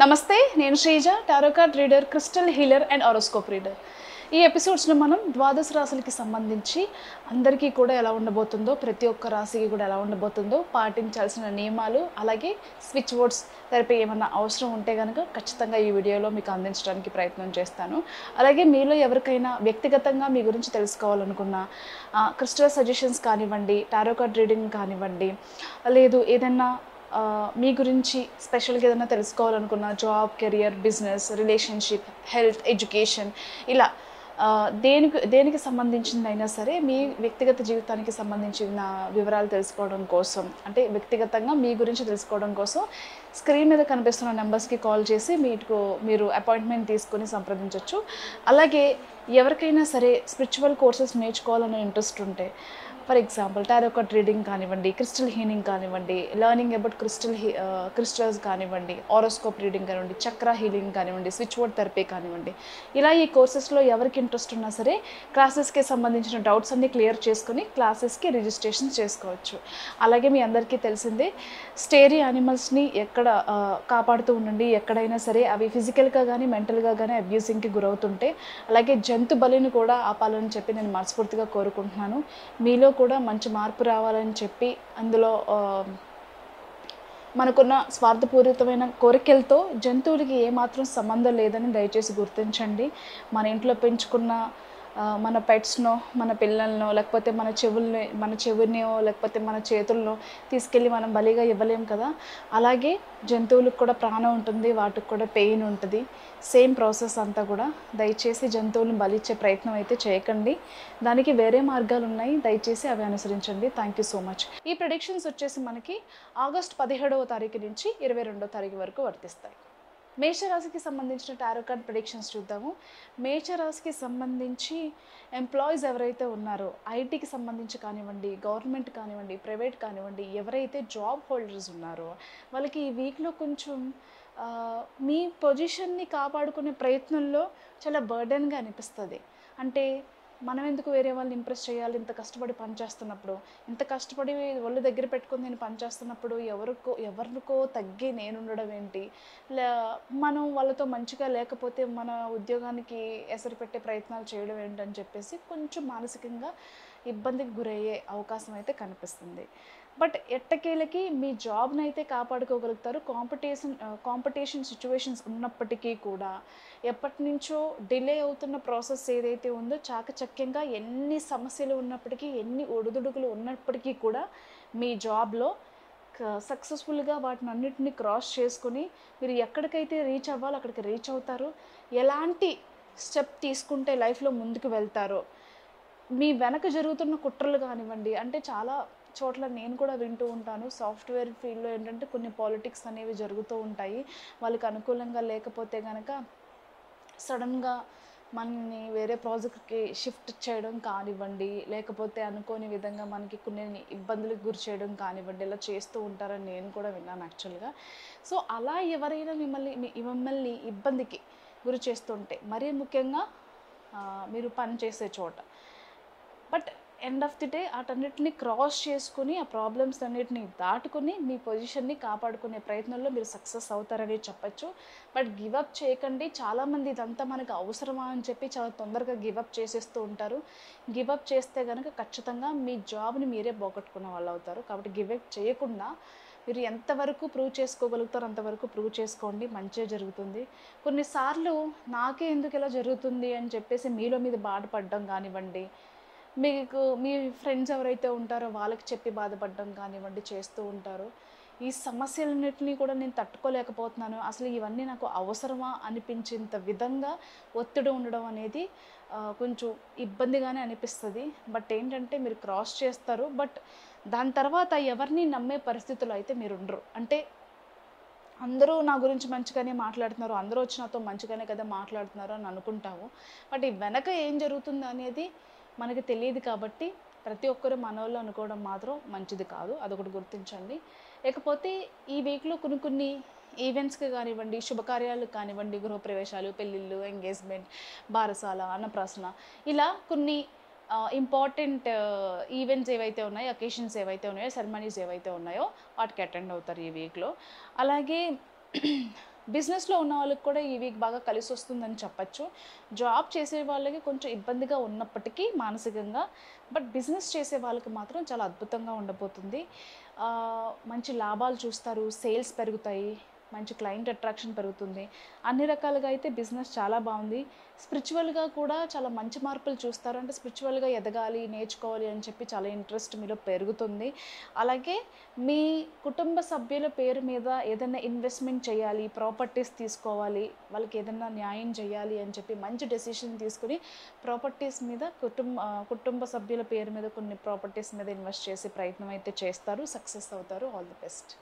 నమస్తే, నేను Sreeja, tarot card reader, crystal healer and horoscope reader. ఈ ఎపిసోడ్స్లో మనం ద్వాదశ రాశులకి సంబంధించి అందరికీ కూడా ఎలా ఉండబోతుందో, ప్రతి ఒక్క రాశికి కూడా ఎలా ఉండబోతుందో, పాటించాల్సిన నియమాలు, అలాగే స్విచ్ వర్డ్స్ థెరపీ ఏమన్నా అవసరం ఉంటే కనుక ఖచ్చితంగా ఈ వీడియోలో మీకు అందించడానికి ప్రయత్నం చేస్తాను. అలాగే మీలో ఎవరికైనా వ్యక్తిగతంగా మీ గురించి తెలుసుకోవాలనుకున్న క్రిస్టల్ సజెషన్స్ కానివ్వండి, టారో కార్డ్ రీడింగ్ కానివ్వండి, లేదు ఏదైనా మీ గురించి స్పెషల్గా ఏదైనా తెలుసుకోవాలనుకున్న job, career, business, relationship, health, education, ఇలా దేనికి సంబంధించిందైనా సరే మీ వ్యక్తిగత జీవితానికి సంబంధించిన వివరాలు తెలుసుకోవడం కోసం, అంటే వ్యక్తిగతంగా మీ గురించి తెలుసుకోవడం కోసం స్క్రీన్ మీద కనిపిస్తున్న నెంబర్స్కి కాల్ చేసి మీరు అపాయింట్మెంట్ తీసుకొని సంప్రదించవచ్చు. అలాగే ఎవరికైనా సరే స్పిరిచువల్ కోర్సెస్ నేర్చుకోవాలనే ఇంట్రెస్ట్ ఉంటే, for example tarot card reading కానివ్వండి, క్రిస్టల్ హీలింగ్ కానివ్వండి, లర్నింగ్ అబౌట్ క్రిస్టల్స్ కానివ్వండి, హారోస్కోప్ రీడింగ్ కానివ్వండి, చక్ర హీలింగ్ కానివ్వండి, స్విచ్ వర్డ్ థెరపీ కానివ్వండి, ఇలా ఈ కోర్సెస్లో ఎవరికి ఇంట్రెస్ట్ ఉన్నా సరే క్లాసెస్కి సంబంధించిన డౌట్స్ అన్నీ క్లియర్ చేసుకొని క్లాసెస్కి రిజిస్ట్రేషన్ చేసుకోవచ్చు. అలాగే మీ అందరికీ తెలిసిందే, స్టేరీ యానిమల్స్ని కాపాడుతూ ఉండండి. ఎక్కడైనా సరే అవి ఫిజికల్గా కానీ మెంటల్గా కానీ అబ్యూజింగ్కి గురవుతుంటే, అలాగే జంతు బలిని కూడా ఆపాలని చెప్పి నేను మనస్ఫూర్తిగా కోరుకుంటున్నాను. మీలో కూడా మంచి మార్పు రావాలని చెప్పి, అందులో మనకున్న స్వార్థపూరితమైన కోరికలతో జంతువులకి ఏమాత్రం సంబంధం లేదని దయచేసి గుర్తించండి. మన ఇంట్లో పెంచుకున్న మన పెట్స్నో, మన పిల్లలనో, లేకపోతే మన చెవునియో లేకపోతే మన చేతులను తీసుకెళ్ళి మనం బలిగా ఇవ్వలేం కదా. అలాగే జంతువులకు కూడా ప్రాణం ఉంటుంది, వాటికి కూడా పెయిన్ ఉంటుంది. సేమ్ ప్రాసెస్ అంతా కూడా. దయచేసి జంతువులను బలిచ్చే ప్రయత్నం అయితే చేయకండి. దానికి వేరే మార్గాలు ఉన్నాయి, దయచేసి అవి అనుసరించండి. Thank you so much. ఈ ప్రెడిక్షన్స్ వచ్చేసి మనకి ఆగస్టు 17వ తారీఖు నుంచి 22వ తారీఖు వరకు వర్తిస్తాయి. మేషరాశికి సంబంధించిన టారో కార్డ్ ప్రెడిక్షన్స్ చూద్దాము. మేషరాశికి సంబంధించి ఎంప్లాయీస్ ఎవరైతే ఉన్నారో, ఐటీకి సంబంధించి కానివ్వండి, గవర్నమెంట్ కానివ్వండి, ప్రైవేట్ కానివ్వండి, ఎవరైతే జాబ్ హోల్డర్స్ ఉన్నారో వాళ్ళకి ఈ వీక్లో కొంచెం మీ పొజిషన్ని కాపాడుకునే ప్రయత్నంలో చాలా బర్డెన్గా అనిపిస్తుంది. అంటే మనం ఎందుకు వేరే వాళ్ళని ఇంప్రెస్ చేయాలి, ఇంత కష్టపడి పనిచేస్తున్నప్పుడు, ఇంత కష్టపడి ఒళ్ళు దగ్గర పెట్టుకొని నేను పనిచేస్తున్నప్పుడు ఎవరికో తగ్గి నేను ఉండడం ఏంటి, మనం వాళ్ళతో మంచిగా లేకపోతే మన ఉద్యోగానికి ఎసరు పెట్టే ప్రయత్నాలు చేయడం ఏంటని చెప్పేసి కొంచెం మానసికంగా ఇబ్బందికి గురయ్యే అవకాశం అయితే కనిపిస్తుంది. బట్ ఎట్టకేలకి మీ జాబ్ని అయితే కాపాడుకోగలుగుతారు. కాంపిటీషన్ సిచ్యువేషన్స్ ఉన్నప్పటికీ కూడా, ఎప్పటి నుంచో డిలే అవుతున్న ప్రాసెస్ ఏదైతే ఉందో చాకచక్యంగా ఎన్ని సమస్యలు ఉన్నప్పటికీ, ఎన్ని ఒడిదుడుకులు ఉన్నప్పటికీ కూడా మీ జాబ్లో సక్సెస్ఫుల్గా వాటిని అన్నిటినీ క్రాస్ చేసుకుని మీరు ఎక్కడికైతే రీచ్ అవ్వాలో అక్కడికి రీచ్ అవుతారు. ఎలాంటి స్టెప్ తీసుకుంటే లైఫ్లో ముందుకు వెళ్తారో, మీ వెనక జరుగుతున్న కుట్రలు కానివ్వండి, అంటే చాలా చోట్ల నేను కూడా వింటూ ఉంటాను. సాఫ్ట్వేర్ ఫీల్డ్లో ఏంటంటే కొన్ని పాలిటిక్స్ అనేవి జరుగుతూ ఉంటాయి. వాళ్ళకి అనుకూలంగా లేకపోతే కనుక సడన్గా మనని వేరే ప్రాజెక్ట్కి షిఫ్ట్ చేయడం కానివ్వండి, లేకపోతే అనుకోని విధంగా మనకి కొన్ని ఇబ్బందులకు గురి చేయడం కానివ్వండి, ఇలా చేస్తూ ఉంటారని నేను కూడా విన్నాను యాక్చువల్గా. సో అలా ఎవరైనా మిమ్మల్ని ఇబ్బందికి గురి చేస్తుంటే, మరీ ముఖ్యంగా మీరు పని చేసే చోట, but end of the day వాటన్నిటిని క్రాస్ చేసుకుని, ఆ ప్రాబ్లమ్స్ అన్నిటిని దాటుకుని మీ పొజిషన్ని కాపాడుకునే ప్రయత్నంలో మీరు సక్సెస్ అవుతారని చెప్పచ్చు. బట్ గివప్ చేయకండి. చాలామంది ఇదంతా మనకు అవసరమా అని చెప్పి చాలా తొందరగా గివప్ చేసేస్తూ ఉంటారు. గివప్ చేస్తే కనుక ఖచ్చితంగా మీ జాబ్ని మీరే పోగొట్టుకున్న వాళ్ళు అవుతారు. కాబట్టి గివప్ చేయకుండా మీరు ఎంతవరకు ప్రూవ్ చేసుకోగలుగుతారో అంతవరకు ప్రూవ్ చేసుకోండి, మంచిగా జరుగుతుంది. కొన్నిసార్లు నాకే ఎందుకు ఇలా జరుగుతుంది అని చెప్పేసి మీలో మీద బాధపడడం కానివ్వండి, మీ ఫ్రెండ్స్ ఎవరైతే ఉంటారో వాళ్ళకి చెప్పి బాధపడడం కానివ్వండి చేస్తూ ఉంటారు. ఈ సమస్యలన్నింటినీ కూడా నేను తట్టుకోలేకపోతున్నాను, అసలు ఇవన్నీ నాకు అవసరమా అనిపించేంత విధంగా ఒత్తిడి ఉండడం అనేది కొంచెం ఇబ్బందిగానే అనిపిస్తుంది. బట్ ఏంటంటే మీరు క్రాస్ చేస్తారు. బట్ దాని తర్వాత ఎవరిని నమ్మే పరిస్థితులు అయితే మీరు ఉండరు. అంటే అందరూ నా గురించి మంచిగానే మాట్లాడుతున్నారు, అందరూ వచ్చి నాతో మంచిగానే కదా మాట్లాడుతున్నారు అని అనుకుంటాము. బట్ ఈ వెనక ఏం జరుగుతుంది అనేది మనకి తెలియదు. కాబట్టి ప్రతి ఒక్కరు మనోళ్ళు అనుకోవడం మాత్రం మంచిది కాదు, అదొకటి గుర్తించండి. లేకపోతే ఈ వీక్లో కొన్ని ఈవెంట్స్కి కానివ్వండి, శుభకార్యాలకు కానివ్వండి, గృహప్రవేశాలు, పెళ్ళిళ్ళు, ఎంగేజ్మెంట్, బారసాల, అన్నప్రాసన, ఇలా కొన్ని ఇంపార్టెంట్ ఈవెంట్స్ ఏవైతే ఉన్నాయో, అకేషన్స్ ఏవైతే ఉన్నాయో, సెరమనీస్ ఏవైతే ఉన్నాయో వాటికి అటెండ్ అవుతారు ఈ వీక్లో. అలాగే బిజినెస్లో ఉన్న వాళ్ళకి కూడా ఈ వీక్ బాగా కలిసి వస్తుందని చెప్పచ్చు. జాబ్ చేసే వాళ్ళకి కొంచెం ఇబ్బందిగా ఉన్నప్పటికీ మానసికంగా, బట్ బిజినెస్ చేసే వాళ్ళకి మాత్రం చాలా అద్భుతంగా ఉండబోతుంది. మంచి లాభాలు చూస్తారు, సేల్స్ పెరుగుతాయి, మంచి క్లయింట్ అట్రాక్షన్ పెరుగుతుంది. అన్ని రకాలుగా అయితే బిజినెస్ చాలా బాగుంది. స్పిరిచువల్గా కూడా చాలా మంచి మార్పులు చూస్తారు. అంటే స్పిరిచువల్గా ఎదగాలి, నేర్చుకోవాలి అని చెప్పి చాలా ఇంట్రెస్ట్ మీలో పెరుగుతుంది. అలాగే మీ కుటుంబ సభ్యుల పేరు మీద ఏదైనా ఇన్వెస్ట్మెంట్ చేయాలి, ప్రాపర్టీస్ తీసుకోవాలి, వాళ్ళకి ఏదైనా న్యాయం చేయాలి అని చెప్పి మంచి డెసిషన్ తీసుకుని ప్రాపర్టీస్ మీద కుటుంబ సభ్యుల పేరు మీద కొన్ని ప్రాపర్టీస్ మీద ఇన్వెస్ట్ చేసే ప్రయత్నం అయితే చేస్తారు. సక్సెస్ అవుతారు. All the best.